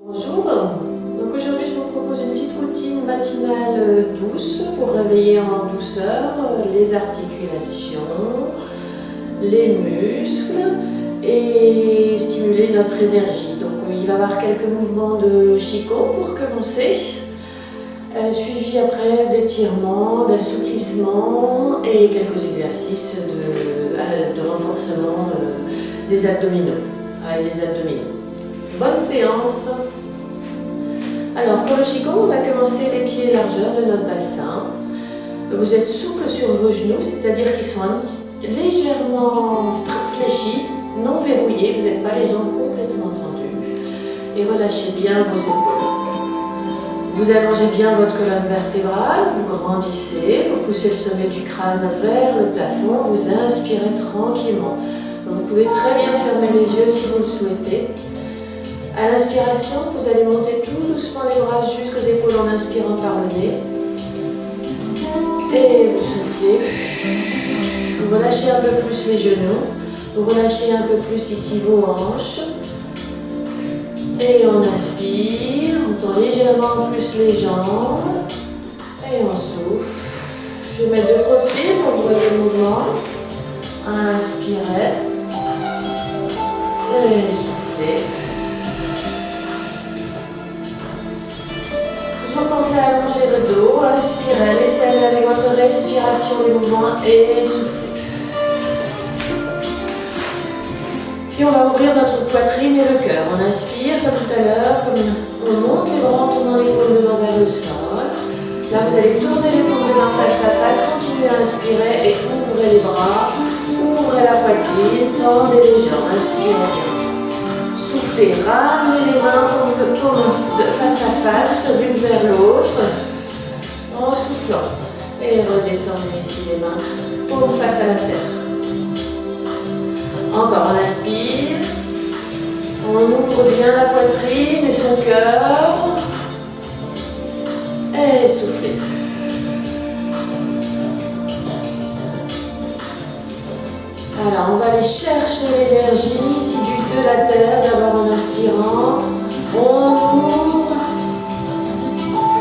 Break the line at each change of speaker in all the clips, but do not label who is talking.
Bonjour, donc aujourd'hui je vous propose une petite routine matinale douce pour réveiller en douceur les articulations, les muscles et stimuler notre énergie. Donc il va y avoir quelques mouvements de Qigong pour commencer, suivi après d'étirements, d'assouplissement et quelques exercices de renforcement des abdominaux, avec les abdominaux. Bonne séance. Alors pour le Qigong, on va commencer les pieds largeur de notre bassin. Vous êtes souple sur vos genoux, c'est-à-dire qu'ils sont légèrement fléchis, non verrouillés, vous n'êtes pas les jambes complètement tendues. Et relâchez bien vos épaules. Vous allongez bien votre colonne vertébrale, vous grandissez, vous poussez le sommet du crâne vers le plafond, vous inspirez tranquillement. Vous pouvez très bien fermer les yeux si vous le souhaitez. À l'inspiration, vous allez monter tout doucement les bras jusqu'aux épaules en inspirant par le nez. Et vous soufflez. Vous relâchez un peu plus les genoux. Vous relâchez un peu plus ici vos hanches. Et on inspire. On tend légèrement plus les jambes. Et on souffle. Je vais mettre de profil pour que vous voyez le mouvement. Inspirez. Et soufflez. Pensez à allonger le dos, inspirez, laissez aller avec votre respiration les mouvements et soufflez. Puis on va ouvrir notre poitrine et le cœur. On inspire comme tout à l'heure, on monte les bras en tournant les paumes de main vers le sol. Là vous allez tourner les paumes de main face à face, continuez à inspirer et ouvrez les bras, ouvrez la poitrine, tendez les jambes, inspirez bien. Soufflez, ramenez les mains face à face, l'une vers l'autre, en soufflant. Et redescendez ici les mains, paume face à la terre. Encore, on inspire. On ouvre bien la poitrine et son cœur. Et soufflez. Alors, on va aller chercher l'énergie ici de la terre, d'abord en inspirant. On ouvre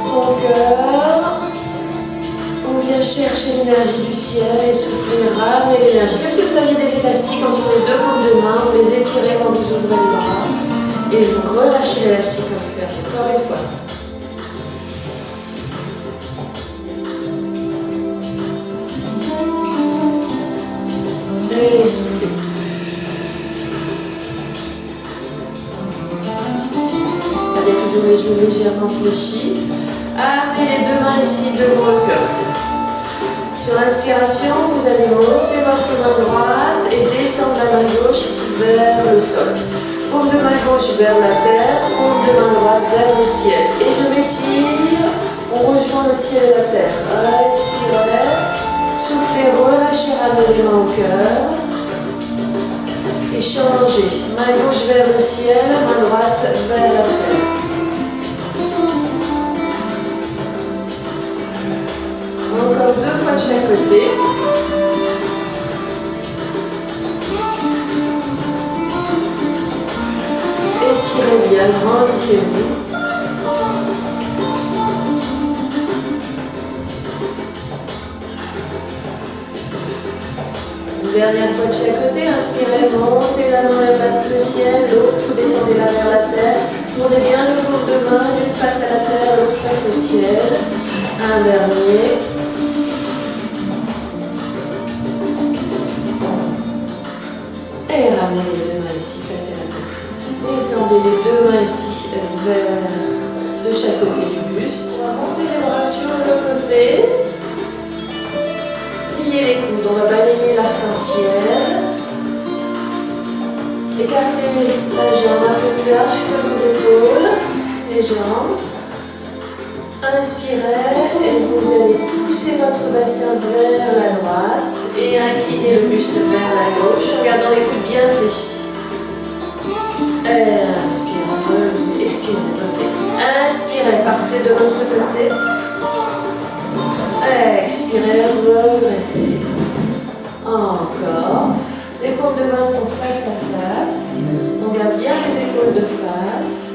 son cœur. On vient chercher l'énergie du ciel et souffler, ramener l'énergie. Comme si vous aviez des élastiques entre les deux paumes de main, vous les étirez quand vous ouvrez les bras. Et vous relâchez l'élastique comme vous faites encore une fois. Et soufflez. Gardez toujours les genoux légèrement fléchis. Amenez les deux mains ici devant le cœur. Sur l'inspiration, vous allez monter votre main droite et descendre la main gauche ici vers le sol. Paume de main gauche vers la terre, paume de main droite vers le ciel. Et je m'étire, on rejoint le ciel et la terre. Respirez. Soufflez, relâchez, ramenez les mains au cœur. Et changez. Main gauche vers le ciel, main droite vers la terre. Encore 2 fois de chaque côté. Étirez bien, grandissez-vous. Dernière fois de chaque côté, inspirez, montez la main vers le ciel, l'autre, descendez-la vers la terre. Tournez bien le paume de main, l'une face à la terre, l'autre face au ciel. Un dernier. Et ramenez les deux mains ici face à la poitrine. Descendez les deux mains ici vers de chaque côté du buste. On va monter les bras sur le côté. Pliez les coudes, on va balayer l'arc-en-ciel. Écartez la jambe un peu plus large que vos épaules, les jambes. Inspirez et vous allez pousser votre bassin vers la droite et incliner le buste vers la gauche en gardant les coudes bien fléchis. Inspirez, revenez, expirez, revenez. Inspirez, partez de l'autre côté. Expirez, regressez. Encore. Les paumes de main sont face à face. On garde bien les épaules de face.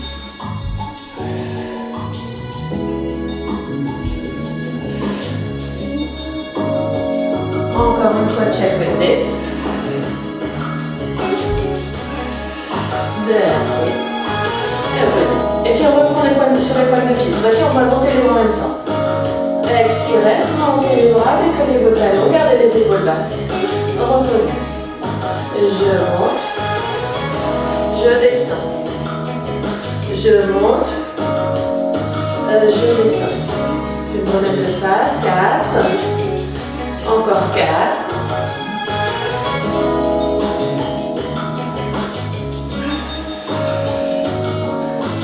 Encore une fois de chaque côté. Dernier. Et opposé. Et puis on reprend les pointes sur les pointes de pied. Cette fois-ci, on va monter les bras en même temps. Expirez, montez les bras, décollez vos talons, gardez les épaules basses. Reposez. Je monte. Je descends. Je monte. Je descends. Je vais me remettre de face. 4. Encore 4.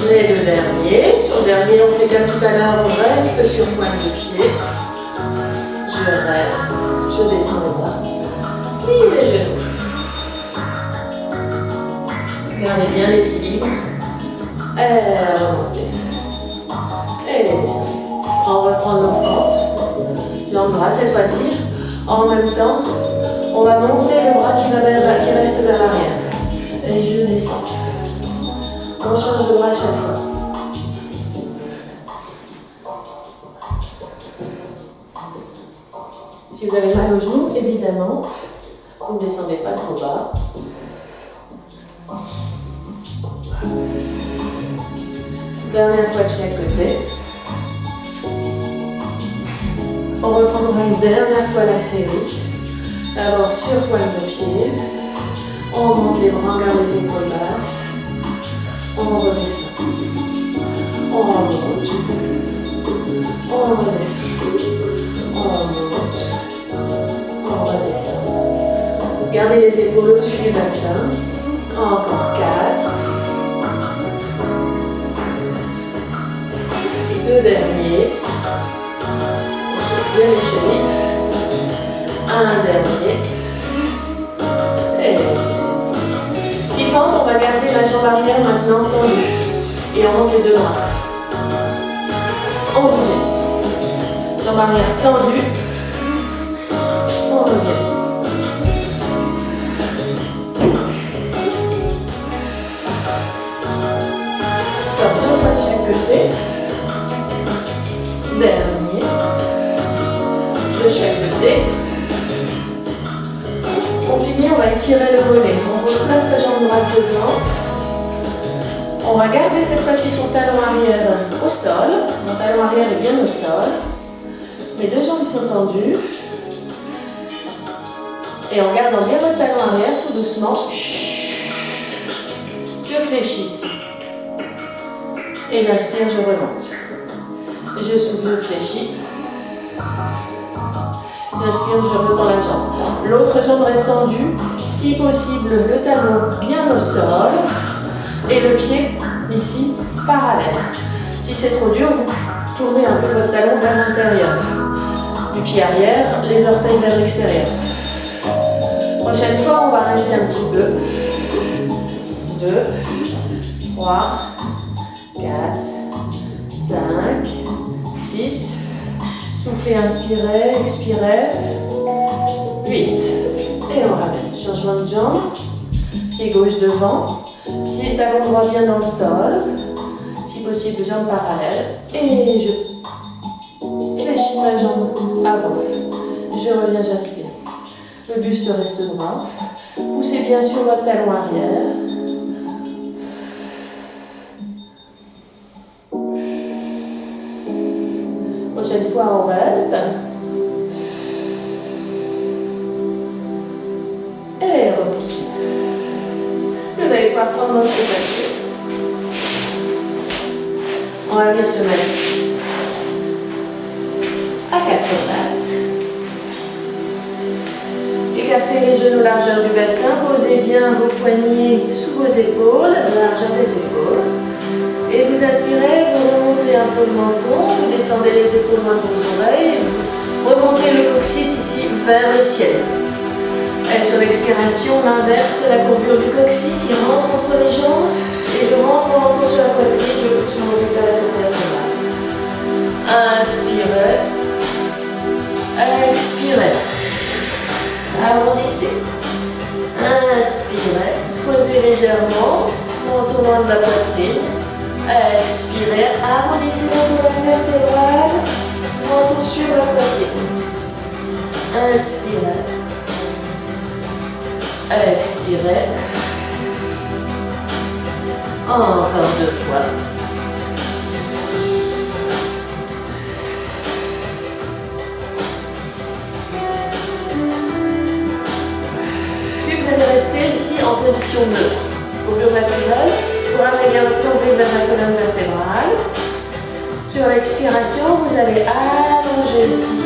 Les deux derniers. Sur le dernier, on fait comme tout à l'heure, on reste sur pointe de pied. Je reste. Je descends les bras. Plie les genoux. Gardez bien l'équilibre. Et remontez. Et descendez. On reprend nos forces. Jambes droites cette fois-ci. En même temps, on va monter le bras qui reste vers l'arrière. Et je descends. On change de bras à chaque fois. Si vous avez mal aux genoux, évidemment, vous ne descendez pas trop bas. Dernière fois de chaque côté. On reprendra une dernière fois la série. D'abord sur pointe de pied. On monte les bras, on garde les épaules basses. On redescend. On remonte. On redescend. On monte. On redescend. Gardez les épaules au-dessus du bassin. Encore 4. Deux derniers. Bien les chevilles. Un dernier. Et qui fente, on va garder la jambe arrière maintenant tendue. Et on monte les deux bras. On revient. Jambe arrière tendue. On revient. Faire 2 fois de chaque côté. Dernier. De chaque côté. On finit, on va étirer le mollet. On replace la jambe droite devant. On va garder cette fois-ci son talon arrière au sol. Mon talon arrière est bien au sol. Mes deux jambes sont tendues. Et en gardant bien votre talon arrière, tout doucement, je fléchis ici. Et j'inspire, je remonte. Je souffle, je fléchis. J'inspire, je retends la jambe. L'autre jambe reste tendue. Si possible, le talon bien au sol. Et le pied, ici, parallèle. Si c'est trop dur, vous tournez un peu votre talon vers l'intérieur. Du pied arrière, les orteils vers l'extérieur. Prochaine fois, on va rester un petit peu. 2, 3, 4, 5, 6. Soufflez, inspirez, expirez. 8. Et on ramène. Changement de jambe. Pied gauche devant. Pied talon droit bien dans le sol. Si possible, jambes parallèles. Et je fléchis ma jambe avant. Je reviens, j'inspire. Le buste reste droit. Poussez bien sur votre talon arrière. Prochaine fois, on reste. Et repoussez. Vous allez pouvoir prendre votre papier. On va venir se mettre à 4 pattes. Écartez les genoux largeur du bassin. Posez bien vos poignets sous vos épaules, largeur des épaules. Et vous inspirez, vous remontez un peu le menton, vous descendez les épaules loin de vos oreilles, remontez le coccyx ici vers le ciel. Et sur l'expiration, on inverse la courbure du coccyx, il rentre entre les jambes, et je rentre mon menton sur la poitrine, je pousse mon menton vers la vertébrale. Inspirez, expirez, arrondissez, inspirez, posez légèrement, menton loin de la poitrine. Expirez, arrondissez votre colonne vertébrale, menton sur la poitrine. Inspirez. Expirez. Encore 2 fois. Puis vous allez rester ici en position neutre. Courbure naturelle. Pour arriver à tomber vers la colonne vertébrale. Sur l'expiration, vous allez allonger ici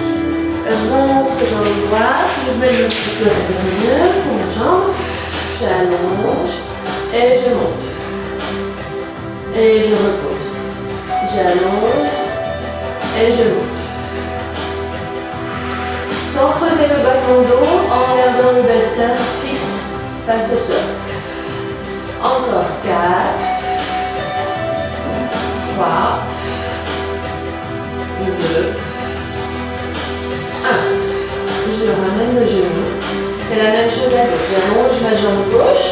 votre jambe droite. Je mets le pouce sur l'intérieur pour la jambe. J'allonge et je monte. Et je repose. J'allonge et je monte. Sans creuser le bas de mon dos, en gardant le bassin fixe face au sol. Encore 4, 3, 2, 1. Je ramène le genou. C'est la même chose à gauche. J'allonge ma jambe gauche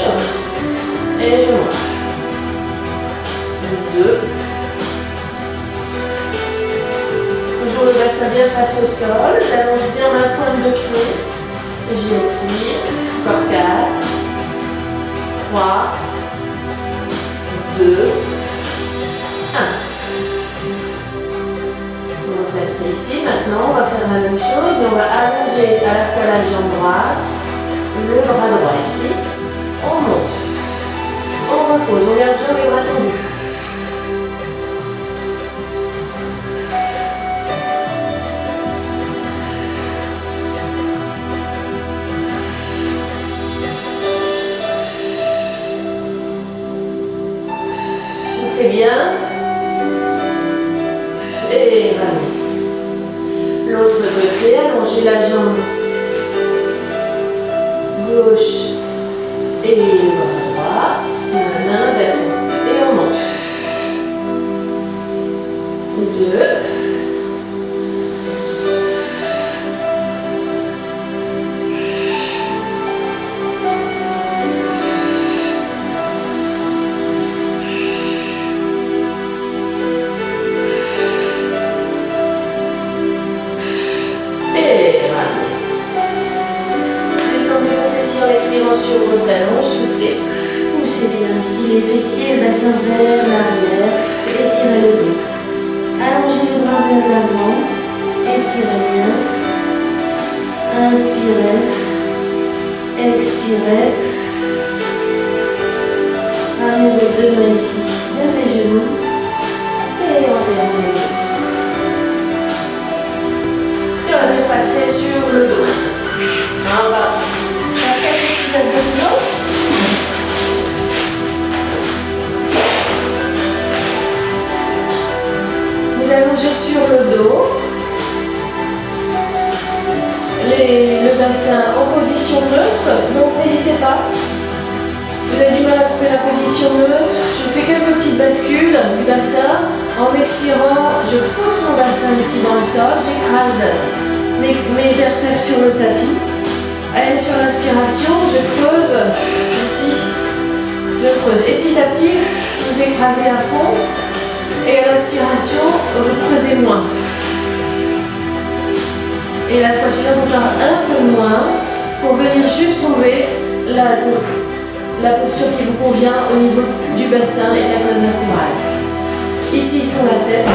et je monte. 2. Toujours le bassin bien face au sol. J'allonge bien ma pointe de pied. J'étire. Encore 4, 3, 2, 1. On va passer ici. Maintenant, on va faire la même chose, mais on va allonger à la fois la jambe droite, le bras droit ici. On monte. On repose. On garde jambes et bras tendus. Soufflez bien. Et voilà. L'autre côté, allongez la jambe gauche et le bras droit. L'un vers l'autre. Et on monte. 2. Sur vos talons, soufflez, poussez bien ici les fessiers, le bassin vers l'arrière, étirez le dos. Allongez les bras vers l'avant, étirez bien. Inspirez, expirez. Ramenez vos 2 mains ici vers les genoux et enfermez. Et on va passer sur le dos. On va vous allongez sur le dos, le bassin en position neutre, donc n'hésitez pas. Si vous avez du mal à trouver la position neutre, je fais quelques petites bascules du bassin. En expirant, je pousse mon bassin ici dans le sol, j'écrase mes vertèbres sur le tapis. Allez, sur l'inspiration, je creuse ici, je creuse. Et petit à petit, vous écrasez à fond. Et à l'inspiration, vous creusez moins. Et la fois suivante, on part un peu moins pour venir juste trouver la posture qui vous convient au niveau du bassin et de la colonne vertébrale. Ici, pour la tête.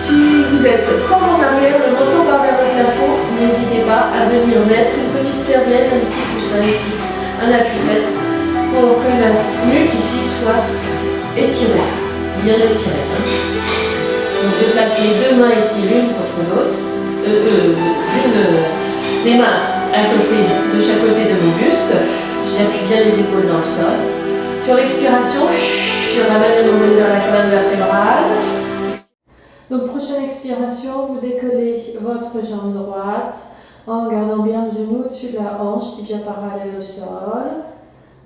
Si vous êtes fort en arrière, le menton part vers le plafond, n'hésitez pas à venir mettre une petite serviette, un petit coussin ici, un appui-tête, pour que la nuque ici soit étirée, bien étirée. Donc je place les 2 mains ici, l'une contre l'autre, les mains à côté, de chaque côté de mon buste, j'appuie bien les épaules dans le sol. Sur l'expiration, je ramène le nombril vers la colonne vertébrale. Donc prochaine expiration, vous décollez votre jambe droite en gardant bien le genou au-dessus de la hanche qui vient parallèle au sol.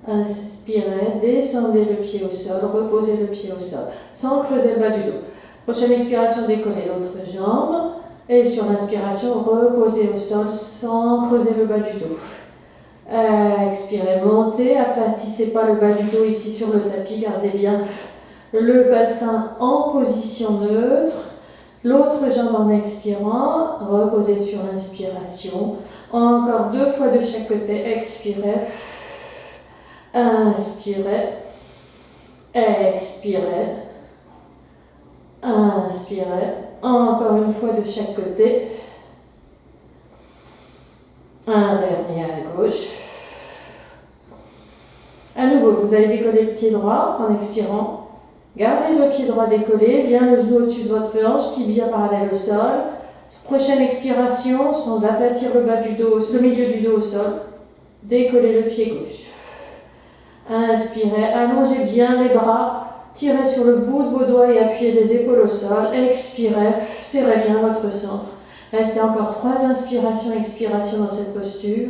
Inspirez, descendez le pied au sol, reposez le pied au sol, sans creuser le bas du dos. Prochaine expiration, décollez l'autre jambe. Et sur l'inspiration, reposez au sol sans creuser le bas du dos. Expirez, montez, aplatissez pas le bas du dos ici sur le tapis, gardez bien le bassin en position neutre. L'autre jambe en expirant, reposez sur l'inspiration. Encore 2 fois de chaque côté, expirez. Inspirez. Expirez. Inspirez. Encore une fois de chaque côté. Un dernier à gauche. À nouveau, vous allez décoller le pied droit en expirant. Gardez le pied droit décollé, bien le genou au-dessus de votre hanche, tibia parallèle au sol. Prochaine expiration, sans aplatir le bas du dos, le milieu du dos au sol. Décollez le pied gauche. Inspirez, allongez bien les bras. Tirez sur le bout de vos doigts et appuyez les épaules au sol. Expirez, serrez bien votre centre. Restez encore 3 inspirations, expirations dans cette posture.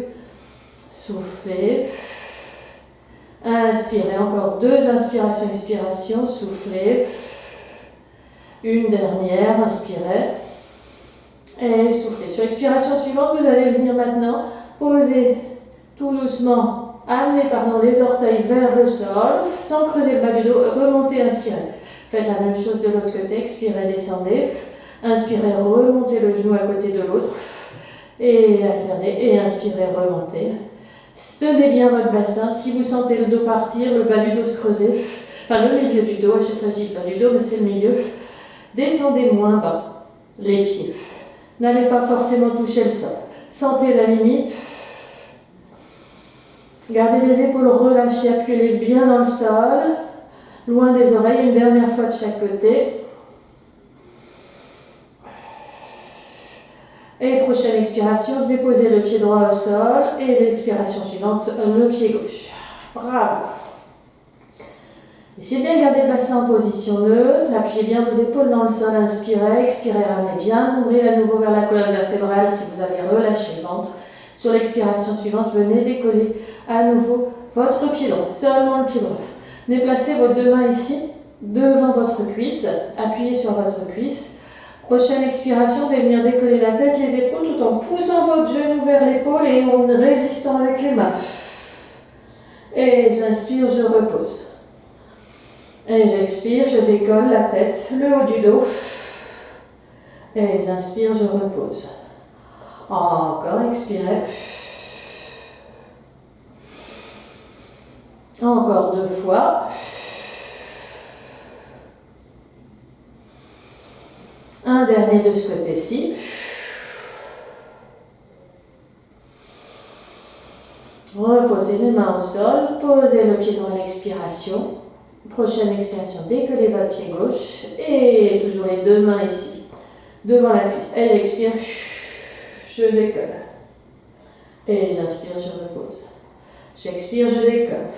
Soufflez. Inspirez, encore 2 inspirations, expirations. Soufflez. Une dernière, inspirez. Et soufflez. Sur l'expiration suivante, vous allez venir maintenant poser tout doucement. Amenez les orteils vers le sol, sans creuser le bas du dos, remontez, inspirez. Faites la même chose de l'autre côté, expirez, descendez. Inspirez, remontez le genou à côté de l'autre. Et alternez, et inspirez, remontez. Tenez bien votre bassin. Si vous sentez le dos partir, le bas du dos se creuser, enfin le milieu du dos, à chaque fois je dis le bas du dos, mais c'est le milieu. Descendez moins bas, les pieds. N'allez pas forcément toucher le sol. Sentez la limite. Gardez les épaules relâchées, appuyez-les bien dans le sol, loin des oreilles, une dernière fois de chaque côté. Et prochaine expiration, déposez le pied droit au sol et l'expiration suivante, le pied gauche. Bravo. Essayez de bien garder le bassin en position neutre, appuyez bien vos épaules dans le sol, inspirez, expirez, ramenez bien, ouvrez à nouveau vers la colonne vertébrale si vous avez relâché le ventre. Sur l'expiration suivante, venez décoller à nouveau votre pied droit, seulement le pied droit. Déplacez vos 2 mains ici, devant votre cuisse, appuyez sur votre cuisse. Prochaine expiration, vous allez venir décoller la tête, les épaules, tout en poussant votre genou vers l'épaule et en résistant avec les mains. Et j'inspire, je repose. Et j'expire, je décolle la tête, le haut du dos. Et j'inspire, je repose. Encore, expirez. Encore 2 fois. Un dernier de ce côté-ci. Reposez les mains au sol. Posez le pied droit à l'expiration. Prochaine expiration, décollez votre pied gauche. Et toujours les 2 mains ici, devant la cuisse. Et j'expire. Je décolle. Et j'inspire, je repose. J'expire, je décolle.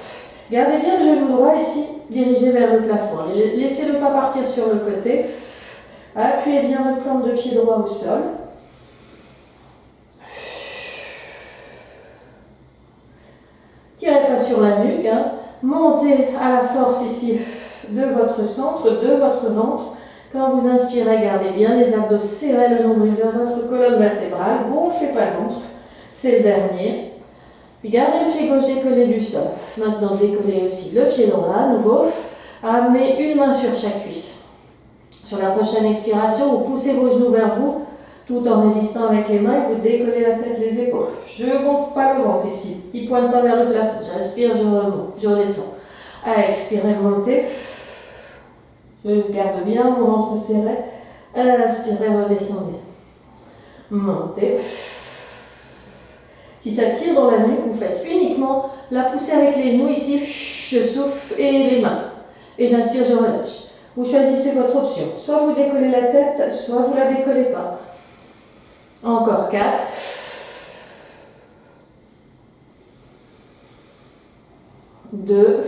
Gardez bien le genou droit ici, dirigé vers le plafond. Laissez-le pas partir sur le côté. Appuyez bien votre plante de pied droit au sol. Tirez pas sur la nuque. Montez à la force ici de votre centre, de votre ventre. Quand vous inspirez, gardez bien les abdos serrés, le nombril vers votre colonne vertébrale. Gonflez pas le ventre. C'est le dernier. Puis gardez le pied gauche décollé du sol. Maintenant, décollez aussi le pied droit à nouveau. Amenez une main sur chaque cuisse. Sur la prochaine expiration, vous poussez vos genoux vers vous, tout en résistant avec les mains et vous décollez la tête, les épaules. Je ne gonfle pas le ventre ici. Il ne pointe pas vers le plafond. J'inspire, je remonte, je redescends. Expirez, montez. Je garde bien mon ventre serré. Inspirez, redescendez. Montez. Si ça tire dans la nuque, vous faites uniquement la poussée avec les genoux ici. Je souffle et les mains. Et j'inspire, je relâche. Vous choisissez votre option. Soit vous décollez la tête, soit vous ne la décollez pas. Encore 4. Deux.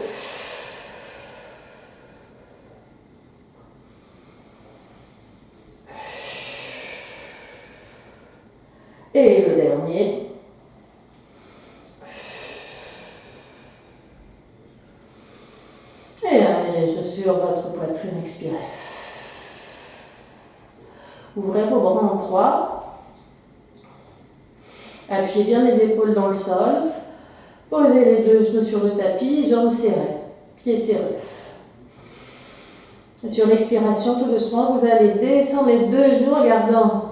Et le dernier. Et amenez les genoux sur votre poitrine, expirez. Ouvrez vos bras en croix. Appuyez bien les épaules dans le sol. Posez les 2 genoux sur le tapis, jambes serrées, pieds serrés. Sur l'expiration, tout doucement, vous allez descendre les deux genoux en gardant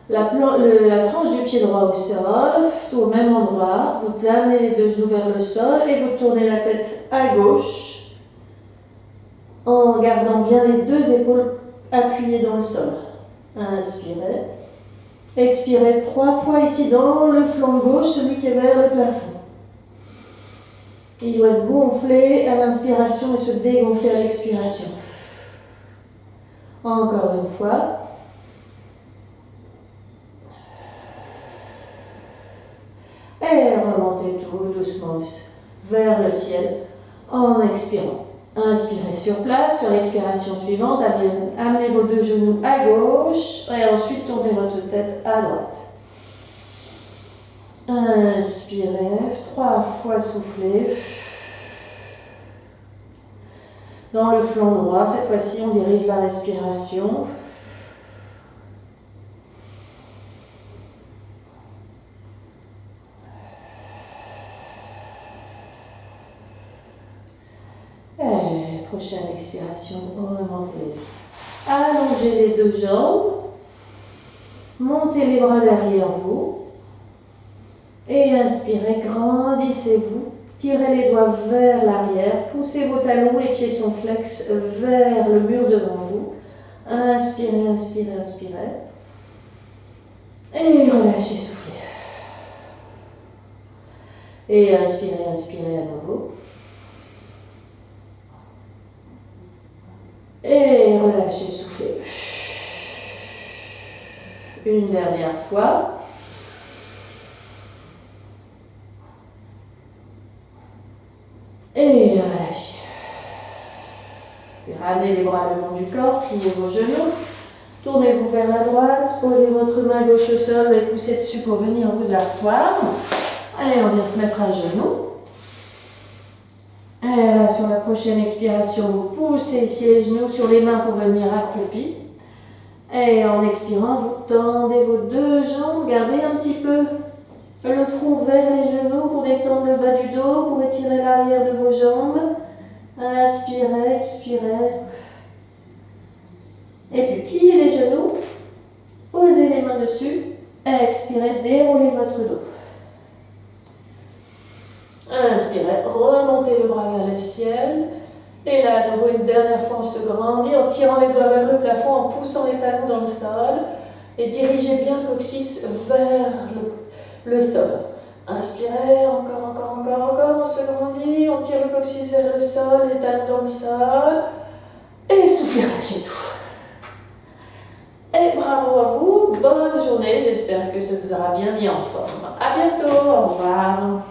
la tranche du pied droit au sol, tout au même endroit. Vous amenez les deux genoux vers le sol et vous tournez la tête à gauche en gardant bien les deux épaules appuyées dans le sol. Inspirez. Expirez 3 fois ici dans le flanc gauche, celui qui est vers le plafond. Il doit se gonfler à l'inspiration et se dégonfler à l'expiration. Encore une fois. Et remontez tout doucement vers le ciel en expirant. Inspirez sur place, sur l'expiration suivante, amenez vos deux genoux à gauche et ensuite tournez votre tête à droite. Inspirez, 3 fois soufflez. Dans le flanc droit, cette fois-ci, on dirige la respiration. Et prochaine expiration, remontez. Allongez les deux jambes. Montez les bras derrière vous. Et inspirez, grandissez-vous. Tirez les doigts vers l'arrière. Poussez vos talons, les pieds sont flex vers le mur devant vous. Inspirez, inspirez, inspirez. Et relâchez, soufflez. Et inspirez, inspirez à nouveau. Et relâchez, soufflez. Une dernière fois. Et relâchez. Ramenez les bras le long du corps, pliez vos genoux. Tournez-vous vers la droite, posez votre main gauche au sol et poussez dessus pour venir vous asseoir. Allez, on vient se mettre à genoux. Et là, sur la prochaine expiration, vous poussez ici les genoux sur les mains pour venir accroupi. Et en expirant, vous tendez vos deux jambes, gardez un petit peu le front vers les genoux pour détendre le bas du dos, pour étirer l'arrière de vos jambes. Inspirez, expirez. Et puis pliez les genoux, posez les mains dessus, expirez, déroulez votre dos. Inspirez, remontez le bras vers le ciel. Et là, à nouveau, une dernière fois, on se grandit en tirant les doigts vers le plafond, en poussant les talons dans le sol. Et dirigez bien le coccyx vers le sol. Inspirez, encore, on se grandit, on tire le coccyx vers le sol, les talons dans le sol. Et soufflez, relâchez tout. Et bravo à vous, bonne journée, j'espère que ça vous aura bien mis en forme. À bientôt, au revoir.